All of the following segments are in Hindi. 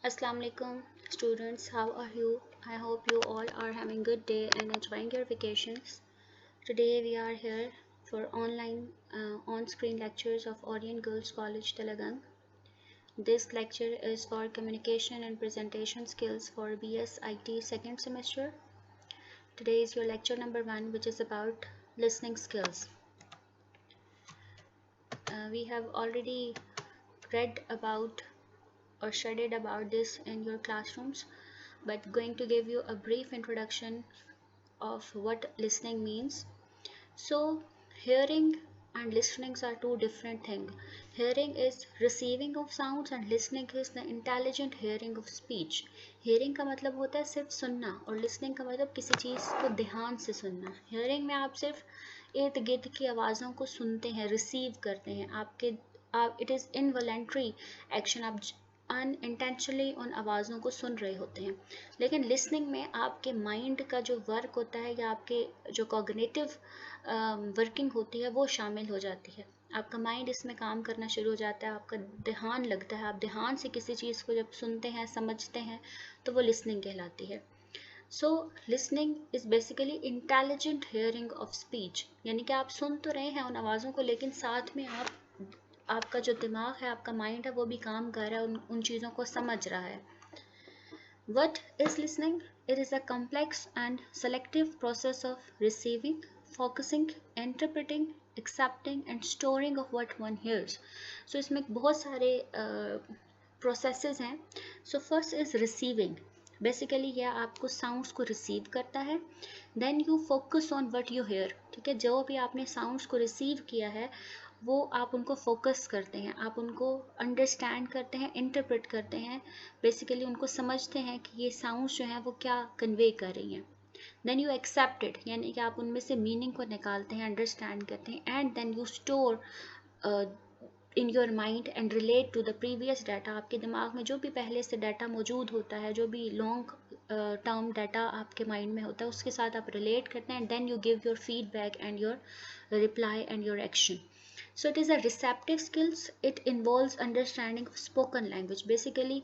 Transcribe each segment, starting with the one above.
Assalamu alaikum students, how are you? I hope you all are having good day and enjoying your vacations. Today we are here for online on-screen lectures of Orient Girls College Telegang. This lecture is for communication and presentation skills for BS IT second semester. Today is your lecture number 1, which is about listening skills. We have already read about or studied about this in your classrooms, but going to give you a brief introduction of what listening means. So hearing and listening are two different things. Hearing is receiving of sounds and listening is the intelligent hearing of speech. Hearing का मतलब होता है सिर्फ सुनना और listening का मतलब किसी चीज़ को ध्यान से सुनना. Hearing में आप सिर्फ इर्द गिर्द की आवाज़ों को सुनते हैं, रिसीव करते हैं. इट इज़ इनवॉलेंट्री एक्शन, आप अनइंटेंशनली उन आवाज़ों को सुन रहे होते हैं. लेकिन लिसनिंग में आपके माइंड का जो वर्क होता है या आपके जो कॉग्निटिव वर्किंग होती है वो शामिल हो जाती है. आपका माइंड इसमें काम करना शुरू हो जाता है, आपका ध्यान लगता है, आप ध्यान से किसी चीज़ को जब सुनते हैं, समझते हैं, तो वो लिसनिंग कहलाती है. So listening is basically intelligent hearing of speech, यानी कि आप सुन तो रहे हैं उन आवाज़ों को, लेकिन साथ में आपका जो दिमाग है, आपका माइंड है, वो भी काम कर रहा है, उन चीज़ों को समझ रहा है. What is listening? It is a complex and selective process of receiving, focusing, interpreting, accepting and storing of what one hears. So इसमें बहुत सारे processes हैं. So first is receiving. Basically यह आपको साउंड्स को रिसीव करता है. Then you focus on what you hear. ठीक है, जो भी आपने साउंड्स को रिसीव किया है वो आप उनको फोकस करते हैं, आप उनको अंडरस्टैंड करते हैं, इंटरप्रेट करते हैं, बेसिकली उनको समझते हैं कि ये साउंड्स जो हैं वो क्या कन्वे कर रही हैं. देन यू एक्सेप्ट इट, यानी कि आप उनमें से मीनिंग को निकालते हैं, अंडरस्टैंड करते हैं. And then you store in your mind and relate to the previous data. आपके दिमाग में जो भी पहले से डाटा मौजूद होता है, जो भी लॉन्ग टर्म डाटा आपके माइंड में होता है, उसके साथ आप रिलेट करते हैं. Then you give your feedback and your reply and your action. So it is a receptive skills. It involves understanding of spoken language. Basically,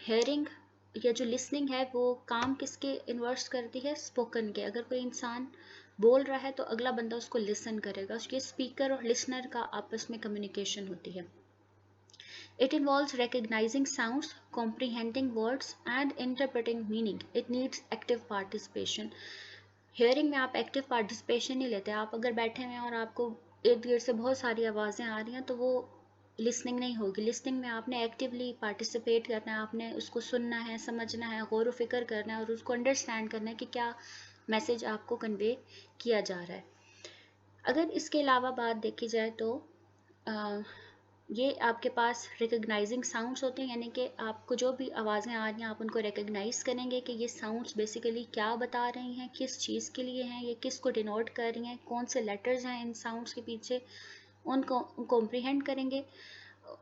hearing या जो listening है वो काम किसके इन्वर्स करती है? स्पोकन के. अगर कोई इंसान बोल रहा है तो अगला बंदा उसको लिसन करेगा. उसके स्पीकर और लिसनर का आपस में कम्युनिकेशन होती है. It involves recognizing sounds, comprehending words and interpreting meaning. It needs active participation. Hearing में आप एक्टिव पार्टिसिपेशन नहीं लेते. आप अगर बैठे हुए हैं और आपको इर्द गिर्द से बहुत सारी आवाज़ें आ रही हैं तो वो लिसनिंग नहीं होगी. लिसनिंग में आपने एक्टिवली पार्टिसिपेट करना है, आपने उसको सुनना है, समझना है, गौर व फिक्र करना है और उसको अंडरस्टैंड करना है कि क्या मैसेज आपको कन्वे किया जा रहा है. अगर इसके अलावा बात देखी जाए तो ये आपके पास रिकग्नाइजिंग साउंड्स होते हैं, यानी कि आपको जो भी आवाज़ें आ रही हैं आप उनको रिकग्नाइज करेंगे कि ये साउंड्स बेसिकली क्या बता रही हैं, किस चीज़ के लिए हैं, ये किस को डिनोट कर रही हैं, कौन से लेटर्स हैं इन साउंड्स के पीछे, उनको कॉम्प्रीहेंड करेंगे,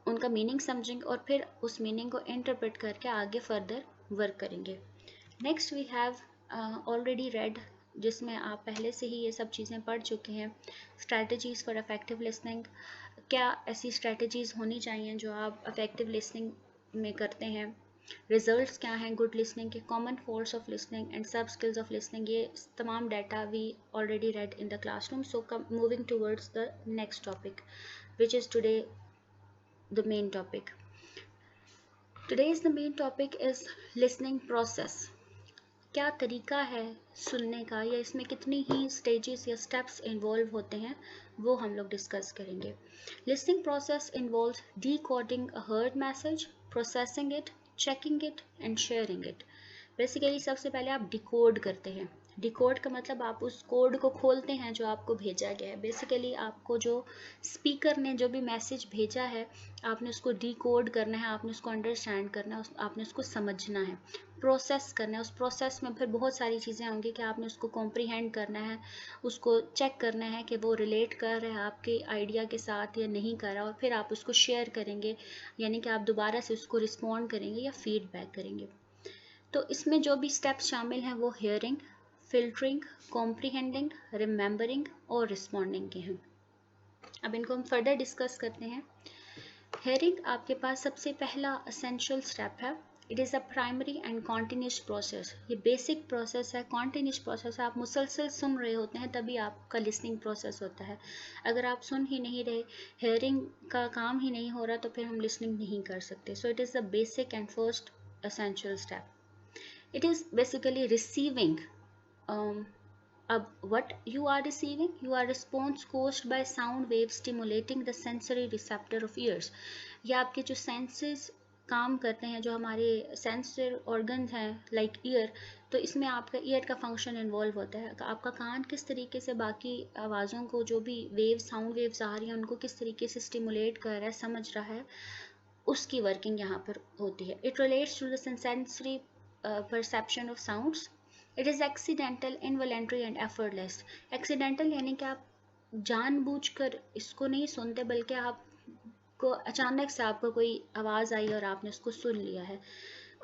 उनका मीनिंग समझेंगे और फिर उस मीनिंग को इंटरप्रेट करके आगे फर्दर वर्क करेंगे. Next we have already read, जिसमें आप पहले से ही ये सब चीज़ें पढ़ चुके हैं, स्ट्रैटेजीज़ फॉर इफेक्टिव लिसनिंग. क्या ऐसी स्ट्रैटेजीज़ होनी चाहिए जो आप इफेक्टिव लिसनिंग में करते हैं, रिजल्ट्स क्या हैं गुड लिसनिंग के, common faults of listening and sub skills of listening. ये तमाम data we already read in the classroom. So moving towards the next topic which is today the main topic. Today's the main topic is listening process. क्या तरीका है सुनने का या इसमें कितनी ही स्टेजेस या स्टेप्स इन्वॉल्व होते हैं वो हम लोग डिस्कस करेंगे. Listening process involves decoding a herd message, processing it, checking it and sharing it. Basically सबसे पहले आप डिकोड करते हैं. डिकोड का मतलब आप उस कोड को खोलते हैं जो आपको भेजा गया है. बेसिकली आपको जो स्पीकर ने जो भी मैसेज भेजा है आपने उसको डिकोड करना है, आपने उसको अंडरस्टैंड करना है, आपने उसको समझना है, प्रोसेस करना है. उस प्रोसेस में फिर बहुत सारी चीज़ें होंगी कि आपने उसको कॉम्प्रीहेंड करना है, उसको चेक करना है कि वो रिलेट कर रहा है आपके आइडिया के साथ या नहीं कर रहा, और फिर आप उसको शेयर करेंगे, यानी कि आप दोबारा से उसको रिस्पॉन्ड करेंगे या फीडबैक करेंगे. तो इसमें जो भी स्टेप्स शामिल हैं वो हेयरिंग, फिल्टरिंग, कॉम्प्रीहेंडिंग, रिमेंबरिंग और रिस्पॉन्डिंग के हैं. अब इनको हम फर्दर डिस्कस करते हैं. हेयरिंग आपके पास सबसे पहला असेंशियल स्टेप है। It is a primary and continuous process. ये बेसिक प्रोसेस है, कॉन्टिन्यूस प्रोसेस है। आप मुसलसल सुन रहे होते हैं तभी आपका लिसनिंग प्रोसेस होता है। अगर आप सुन ही नहीं रहे, हेयरिंग का काम ही नहीं हो रहा, तो फिर हम लिसनिंग नहीं कर सकते। So it is the basic and first essential step. It is basically receiving. What you are receiving? You are response caused by sound waves stimulating the sensory receptor of ears. या आपके जो सेंसेस काम करते हैं, जो हमारे सेंसर ऑर्गन्स हैं लाइक ईयर, तो इसमें आपका ईयर का फंक्शन इन्वॉल्व होता है। आपका कान किस तरीके से बाकी आवाज़ों को, जो भी साउंड वेव्स आ रही हैं, उनको किस तरीके से स्टिमुलेट कर रहा है, समझ रहा है, उसकी वर्किंग यहाँ पर होती है। It relates to the sensory perception of sounds. It is accidental, involuntary and effortless. Accidental यानी कि आप जानबूझकर इसको नहीं सुनते, बल्कि आपको अचानक से आपको कोई आवाज़ आई और आपने उसको सुन लिया है।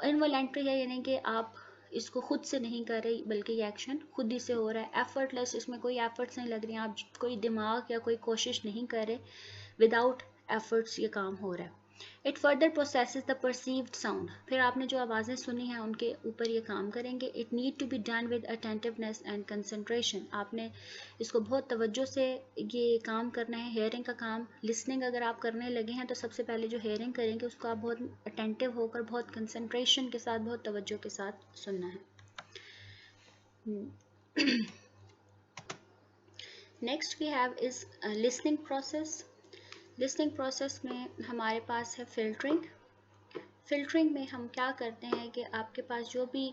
इनवॉलेंट्री है यानी कि आप इसको खुद से नहीं कर रही, बल्कि ये एक्शन खुद ही से हो रहा है। एफर्टलेस, इसमें कोई एफर्ट्स नहीं लग रही हैं, आप कोई दिमाग या कोई कोशिश नहीं कर रहे, विदाउट एफर्ट्स ये काम हो रहा है। It further processes the perceived sound. फिर आपने जो आवाज़ें सुनी हैं उनके ऊपर ये काम करेंगे। It need to be done with attentiveness and concentration. आपने इसको बहुत तवज्जो से ये काम करना है। हेयरिंग का काम, लिसनिंग अगर आप करने लगे हैं तो सबसे पहले जो हेयरिंग करेंगे उसको आप बहुत अटेंटिव होकर, बहुत कंसंट्रेशन के साथ, बहुत तवज्जो के साथ सुनना है। Next we have is listening process. Listening process में हमारे पास है फिल्टरिंग। फिल्टरिंग में हम क्या करते हैं कि आपके पास जो भी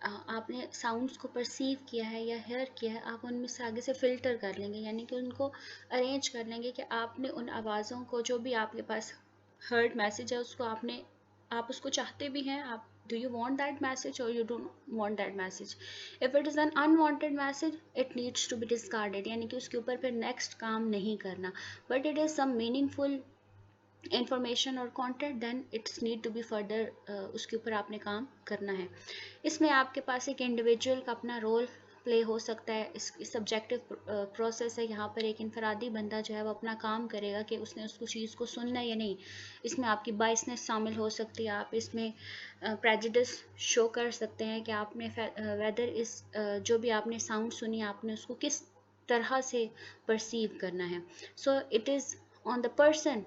आपने साउंड्स को परसीव किया है या हेयर किया है, आप उनमें से आगे से फ़िल्टर कर लेंगे, यानी कि उनको अरेंज कर लेंगे कि आपने उन आवाज़ों को, जो भी आपके पास हर्ड मैसेज है, उसको आप उसको चाहते भी हैं, आप do you want that message or you don't want that message. if it is an unwanted message, it needs to be discarded, यानी कि उसके ऊपर फिर नेक्स्ट काम नहीं करना। But it is some meaningful information और content, then it's need to be further, उसके ऊपर आपने काम करना है। इसमें आपके पास एक इंडिविजुअल का अपना रोल प्ले हो सकता है। इस सब्जेक्टिव प्रोसेस है। यहाँ पर एक इनफरादी बंदा जो है वो अपना काम करेगा कि उसने उसको चीज़ को सुनना है या नहीं। इसमें आपकी बायसनेस शामिल हो सकती है। आप इसमें प्रेजुडिस शो कर सकते हैं कि आपने वेदर इस जो भी आपने साउंड सुनी, आपने उसको किस तरह से परसीव करना है। So it is on the person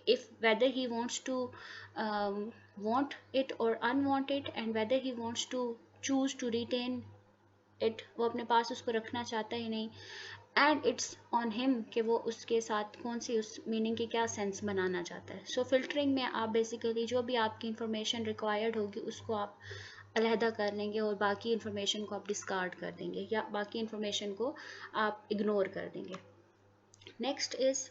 if whether he wants to want it or unwant it, and whether he wants to choose to retain it, वो अपने पास उसको रखना चाहता है नहीं, एंड इट्स ऑन हिम कि वो उसके साथ कौन सी उस मीनिंग की क्या सेंस बनाना चाहता है। सो फिल्टरिंग में आप बेसिकली जो भी आपकी इंफॉर्मेशन रिक्वायर्ड होगी उसको आप अलहदा कर लेंगे और बाकी इंफॉर्मेशन को आप डिस्कार्ड कर देंगे या बाकी इंफॉर्मेशन को आप इग्नोर कर देंगे। Next is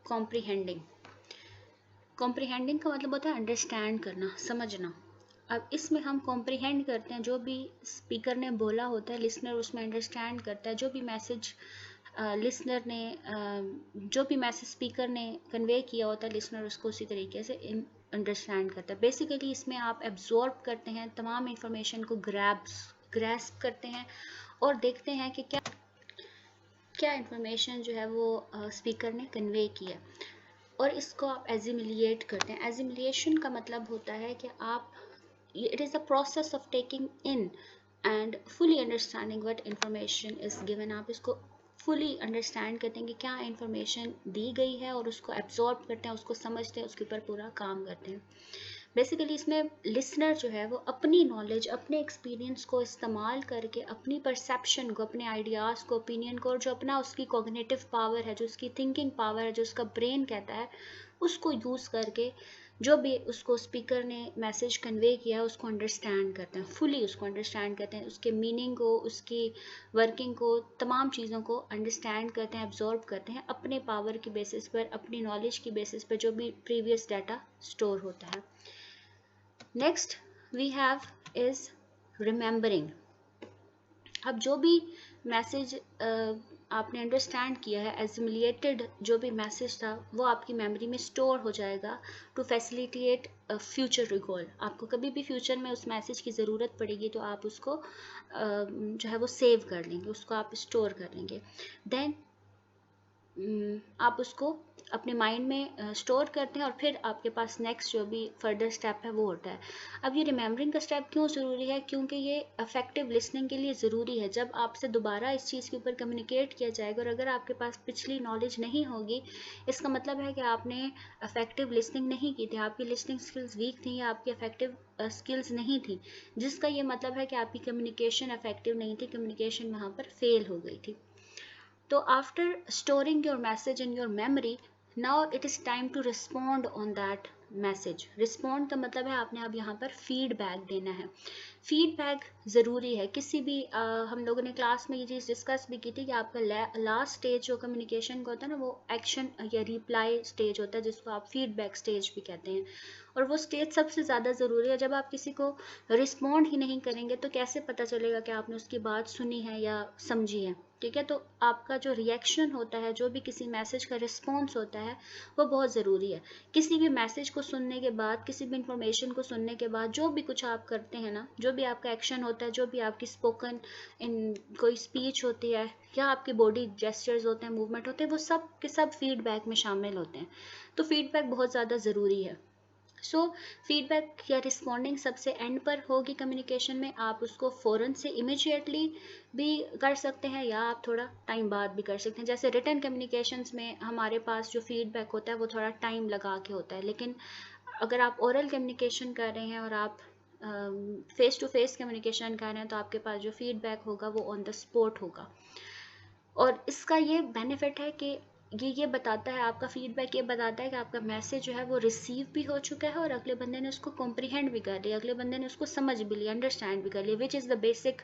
comprehending. कॉम्प्रीहेंडिंग का मतलब होता है अंडरस्टैंड करना, समझना। अब इसमें हम कॉम्प्रीहेंड करते हैं जो भी स्पीकर ने बोला होता है, लिसनर उसमें अंडरस्टैंड करता है। जो भी मैसेज लिसनर ने जो भी मैसेज स्पीकर ने कन्वे किया होता है, लिसनर उसको उसी तरीके से अंडरस्टैंड करता है। बेसिकली इसमें आप एब्जॉर्ब करते हैं तमाम इंफॉर्मेशन को, ग्रैस्प करते हैं और देखते हैं कि क्या इंफॉर्मेशन जो है वो स्पीकर ने कन्वे की है, और इसको आप एजिमिलिएट करते हैं। एजिमिलिएशन का मतलब होता है कि आप, it is a process of taking in and fully understanding what information is given. आप इसको फुली अंडरस्टैंड करते हैं कि क्या इंफॉर्मेशन दी गई है और उसको एब्जॉर्ब करते हैं, उसको समझते हैं, उसके ऊपर पूरा काम करते हैं। बेसिकली इसमें लिसनर जो है वो अपनी नॉलेज, अपने एक्सपीरियंस को इस्तेमाल करके, अपनी परसेप्शन को, अपने आइडियाज़ को, ओपिनियन को, और जो अपना उसकी कॉग्निटिव पावर है, जो उसकी थिंकिंग पावर है, जो उसका ब्रेन कहता है, उसको यूज़ करके जो भी उसको स्पीकर ने मैसेज कन्वे किया है उसको अंडरस्टैंड करते हैं, फुली उसको अंडरस्टैंड करते हैं, उसके मीनिंग को, उसकी वर्किंग को, तमाम चीज़ों को अंडरस्टैंड करते हैं, एब्जॉर्ब करते हैं अपने पावर की बेसिस पर, अपनी नॉलेज की बेसिस पर, जो भी प्रीवियस डाटा स्टोर होता है। Next we have is remembering. अब जो भी मैसेज आपने अंडरस्टैंड किया है, एसिमिलेटेड जो भी मैसेज था वो आपकी मेमोरी में स्टोर हो जाएगा टू फैसिलिटेट फ्यूचर रिकॉल। आपको कभी भी फ्यूचर में उस मैसेज की ज़रूरत पड़ेगी तो आप उसको जो है वो सेव कर लेंगे, उसको आप स्टोर कर लेंगे। देन आप उसको अपने माइंड में स्टोर करते हैं और फिर आपके पास नेक्स्ट जो भी फर्दर स्टेप है वो होता है। अब ये रिमेम्बरिंग का स्टेप क्यों ज़रूरी है? क्योंकि ये इफेक्टिव लिसनिंग के लिए ज़रूरी है। जब आपसे दोबारा इस चीज़ के ऊपर कम्युनिकेट किया जाएगा और अगर आपके पास पिछली नॉलेज नहीं होगी, इसका मतलब है कि आपने इफेक्टिव लिसनिंग नहीं की थी, आपकी लिसनिंग स्किल्स वीक थी या आपकी इफेक्टिव स्किल्स नहीं थी, जिसका ये मतलब है कि आपकी कम्युनिकेशन इफेक्टिव नहीं थी, कम्युनिकेशन वहाँ पर फेल हो गई थी। So after storing your message in your memory, now it is time to respond on that message. Respond का मतलब है आपने अब यहाँ पर फीडबैक देना है। फीडबैक ज़रूरी है। किसी भी हम लोगों ने क्लास में ये चीज़ डिस्कस भी की थी कि आपका लास्ट स्टेज जो कम्युनिकेशन का होता है ना, वो एक्शन या रिप्लाई स्टेज होता है, जिसको आप फीडबैक स्टेज भी कहते हैं। और वो स्टेज सबसे ज़्यादा ज़रूरी है। जब आप किसी को रिस्पॉन्ड ही नहीं करेंगे तो कैसे पता चलेगा कि आपने उसकी बात सुनी है या समझी है? ठीक है, तो आपका जो रिएक्शन होता है, जो भी किसी मैसेज का रिस्पॉन्स होता है, वो बहुत ज़रूरी है। किसी भी मैसेज को सुनने के बाद, किसी भी इंफॉर्मेशन को सुनने के बाद जो भी कुछ आप करते हैं ना, जो भी आपका एक्शन होता है, जो भी आपकी स्पोकन इन कोई स्पीच होती है या आपके बॉडी जेस्चर्स होते हैं, मूवमेंट होते हैं, वो सब के सब फीडबैक में शामिल होते हैं। तो फीडबैक बहुत ज़्यादा ज़रूरी है। सो फीडबैक या रिस्पॉन्डिंग सबसे एंड पर होगी कम्युनिकेशन में। आप उसको फ़ौरन से इमिजिएटली भी कर सकते हैं या आप थोड़ा टाइम बाद भी कर सकते हैं। जैसे रिटन कम्युनिकेशंस में हमारे पास जो फीडबैक होता है वो थोड़ा टाइम लगा के होता है, लेकिन अगर आप ओरल कम्युनिकेशन कर रहे हैं और आप फेस टू फेस कम्युनिकेशन कर रहे हैं तो आपके पास जो फीडबैक होगा वो ऑन द स्पॉट होगा। और इसका ये बेनिफिट है कि ये बताता है, आपका फीडबैक ये बताता है कि आपका मैसेज जो है वो रिसीव भी हो चुका है और अगले बंदे ने उसको कॉम्प्रीहेंड भी कर लिया, अगले बंदे ने उसको समझ भी लिया, अंडरस्टैंड भी कर लिया, विच इज़ द बेसिक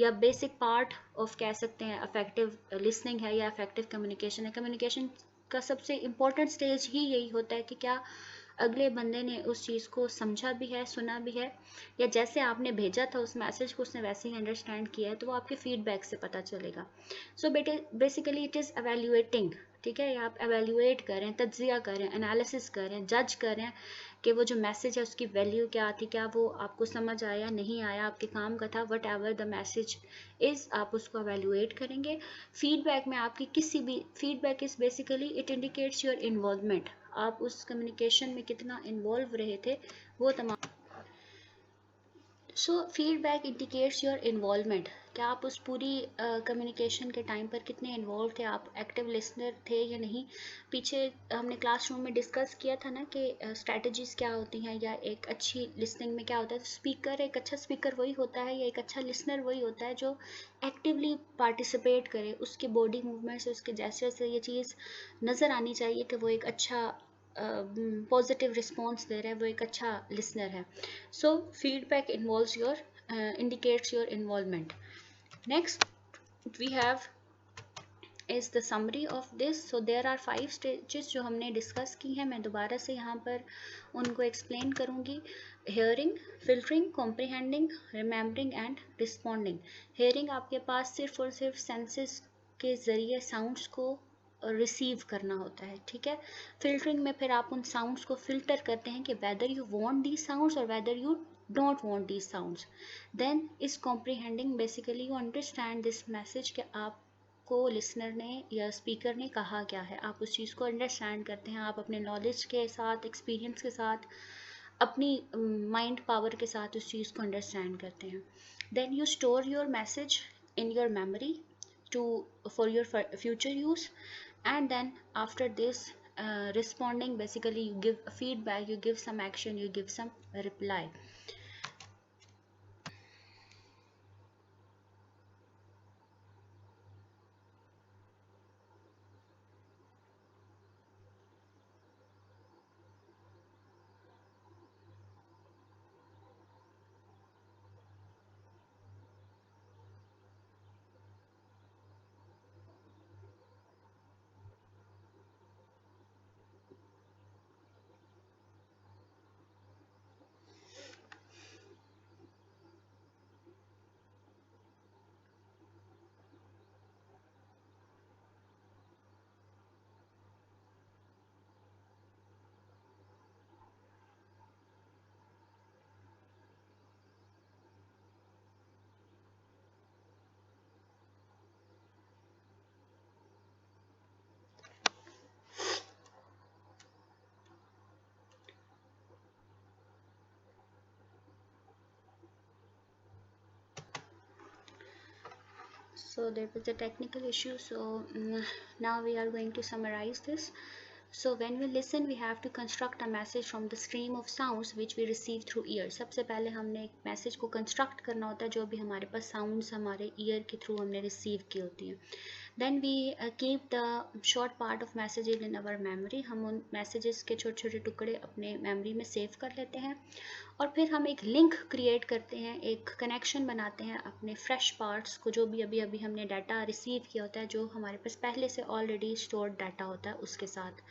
या बेसिक पार्ट ऑफ कह सकते हैं इफेक्टिव लिसनिंग है या इफेक्टिव कम्युनिकेशन है। कम्युनिकेशन का सबसे इम्पोर्टेंट स्टेज ही यही होता है कि क्या अगले बंदे ने उस चीज़ को समझा भी है, सुना भी है, या जैसे आपने भेजा था उस मैसेज को उसने वैसे ही अंडरस्टैंड किया है, तो वो आपके फीडबैक से पता चलेगा। So basically it is evaluating. ठीक है, आप एवेल्युएट करें, तज्जिया करें, एनालिसिस करें, जज करें कि वो जो मैसेज है उसकी वैल्यू क्या थी, क्या वो आपको समझ आया, नहीं आया, आपके काम का था, what ever the message is, आप उसको एवेल्युएट करेंगे। फीडबैक में आपकी किसी भी feedback is basically it indicates your involvement, आप उस कम्युनिकेशन में कितना इन्वॉल्व रहे थे, वो तमाम। सो फीडबैक इंडिकेट्स योर इन्वॉल्वमेंट, क्या आप उस पूरी कम्युनिकेशन के टाइम पर कितने इन्वॉल्व थे, आप एक्टिव लिसनर थे या नहीं। पीछे हमने क्लासरूम में डिस्कस किया था ना कि स्ट्रैटेजीज क्या होती हैं या एक अच्छी लिसनिंग में क्या होता है। स्पीकर, एक अच्छा स्पीकर वही होता है या एक अच्छा लिसनर वही होता है जो एक्टिवली पार्टिसिपेट करे, उसके बॉडी मूवमेंट से, उसके जेस्चर से ये चीज़ नज़र आनी चाहिए कि वो एक अच्छा पॉजिटिव रिस्पॉन्स दे रहा है, वो एक अच्छा लिसनर है। So feedback involves your indicates your involvement. Next we have is the summary of this. So there are 5 stages जो हमने डिस्कस की हैं, मैं दोबारा से यहाँ पर उनको एक्सप्लेन करूँगी। Hearing, filtering, comprehending, remembering and responding. Hearing आपके पास सिर्फ और सिर्फ सेंसेस के ज़रिए साउंड्स को रिसीव करना होता है। ठीक है, फिल्टरिंग में फिर आप उन साउंड्स को फिल्टर करते हैं कि whether you want these sounds और whether you don't want these sounds. Then is comprehending, basically you understand this message कि आपको लिसनर ने या स्पीकर ने कहा क्या है, आप उस चीज़ को अंडरस्टैंड करते हैं, आप अपने नॉलेज के साथ, एक्सपीरियंस के साथ, अपनी माइंड पावर के साथ उस चीज़ को अंडरस्टैंड करते हैं। Then you store your message in your memory to for your future use, and then after this responding, basically you give feedback, you give some action, you give some reply. So there was a technical issue, so now we are going to summarize this. So when we listen, we have to construct a message from the stream of sounds which we receive through ear. सबसे पहले हमने एक मैसेज को कंस्ट्रक्ट करना होता है जो भी हमारे पास साउंड्स हमारे ईयर के थ्रू हमने रिसीव की होती हैं. Then we keep the short part of messages in our memory. हम उन मैसेजेस के छोटे छोटे टुकड़े अपने मेमोरी में सेव कर लेते हैं और फिर हम एक लिंक क्रिएट करते हैं, एक कनेक्शन बनाते हैं अपने फ्रेश पार्ट्स को, जो भी अभी अभी हमने डाटा रिसीव किया होता है, जो हमारे पास पहले से ऑलरेडी स्टोर्ड डाटा होता है उसके साथ.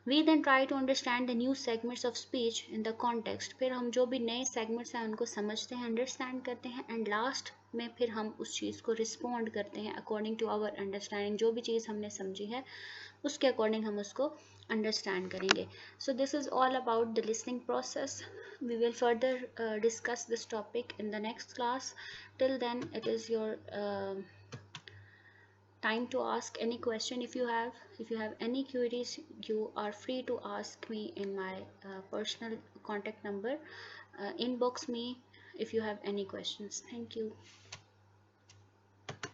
We then try to understand the new segments of speech in the context. फिर हम जो भी नए segments हैं उनको समझते हैं, understand करते हैं, and last में फिर हम उस चीज़ को respond करते हैं according to our understanding. जो भी चीज़ हमने समझी है उसके according हम उसको understand करेंगे. So this is all about the listening process. We will further discuss this topic in the next class. Till then, it is your time to ask any question. If you have any queries, you are free to ask me in my personal contact number. Inbox me if you have any questions. Thank you.